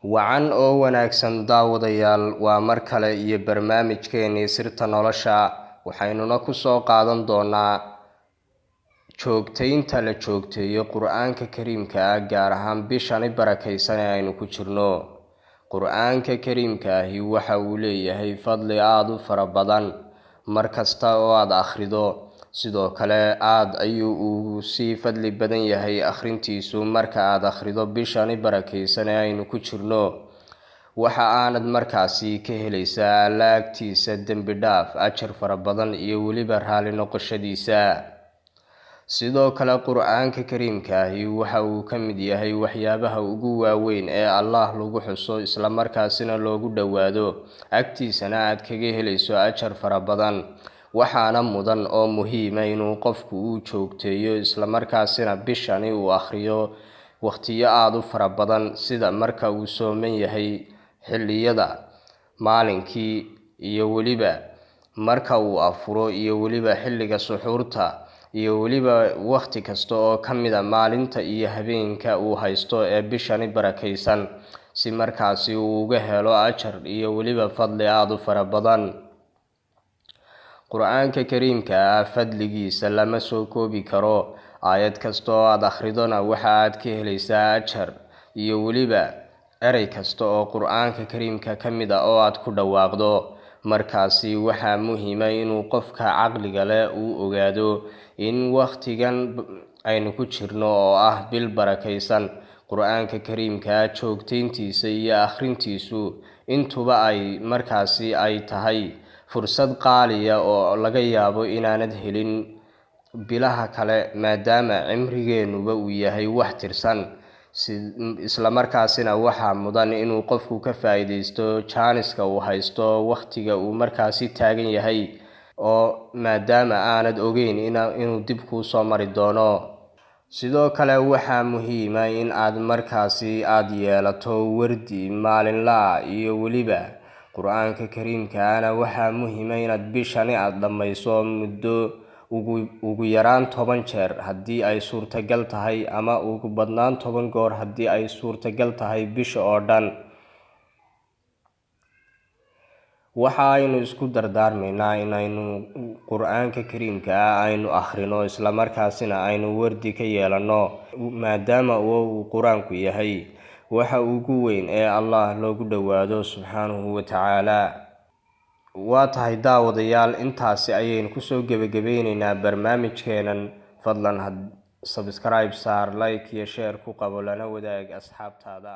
Wacan oo wanaagsan daawadayaal, waa mar kale iyo barnaamijkeennii Sirta Nolosha. Waxaynuna ku soo qaadan doonaa joogtaynta la joogteeyo Qur'aanka Kariimka ah, gaar ahaan bishani barakaysan ee aynu ku jirno. Qur'aanka Kariimka ahi waxa uu leeyahay fadli aad u fara badan mar kasta oo aad akhrido. Sidoo kale aad ayuu ugu sii fadli badan yahay akhrintiisu marka aad akhrido bishani barakaysan ee aynu ku jirno. Waxa aanad markaasi ka helaysaa laagtiisa dembi dhaaf, ajar fara badan iyo weliba raali noqoshadiisa. Sidoo kale Qur'aanka Kariimka ahi waxa uu ka mid yahay waxyaabaha ugu waaweyn ee Allah lagu xuso, isla markaasina loogu dhowaado, agtiisana aad kaga helayso ajar fara badan. Waxaana mudan oo muhiima inuu qofku uu joogteeyo, isla markaasina bishani uu akhriyo waqtiyo aad u fara badan, sida marka uu sooman yahay xilliyada maalinkii, iyo weliba marka uu afuro, iyo weliba xilliga suxuurta, iyo weliba waqti kasta oo ka mid a maalinta iyo habeenka uu haysto ee bishani barakaysan, si markaasi uu uga helo ajar iyo weliba fadli aad u fara badan. Qur'aanka Kariimka ah fadligiisa lama soo koobi karo. Aayad kasta oo aad akhridona waxa aad ka helaysaa ajar, iyo weliba erey kasta oo Qur'aanka Kariimka ka mid ah oo aad ku dhawaaqdo. Markaasi waxaa muhiima inuu qofka caqliga leh uu ogaado in waqtigan aynu ku jirno oo ah bil barakaysan, Qur'aanka Kariimka ah joogtayntiisa iyo akhrintiisu intuba ay markaasi ay tahay fursad qaaliya oo laga yaabo inaanad helin bilaha kale, maadaama cimrigeenuba uu yahay wax tirsan. Isla markaasina waxaa mudan inuu qofku ka faa'iidaysto jaaniska uu haysto waqtiga uu markaasi taagan yahay, oo maadaama aanad ogeyn inuu dib kuu soo mari doono. Sidoo kale waxaa muhiima in aad markaasi aad yeelato wardi maalinla iyo weliba Qur'aanka Kariimka ahna waxaa muhiima inaad bishani aad dhammayso muddo ugu yaraan 10 jeer haddii ay suurtagal tahay, ama ugu badnaan 10 goor haddii ay suurtagal tahay bisha oo dhan. Waxa aynu isku dardaarmaynaa inaynu Qur'aanka Kariimka ah aynu akhrino, isla markaasina aynu wardi ka yeelano, maadaama uu Qur'aanku yahay waxa ugu weyn ee Allah loogu dhowaado subxaanahu wa tacaala. Waa tahay daawadayaal, intaasi ayaynu kusoo gebagabeynaynaa barnaamijkeenan. Fadlan subscribe saar, like iyo share ku qabo, lana wadaag asxaabtaada.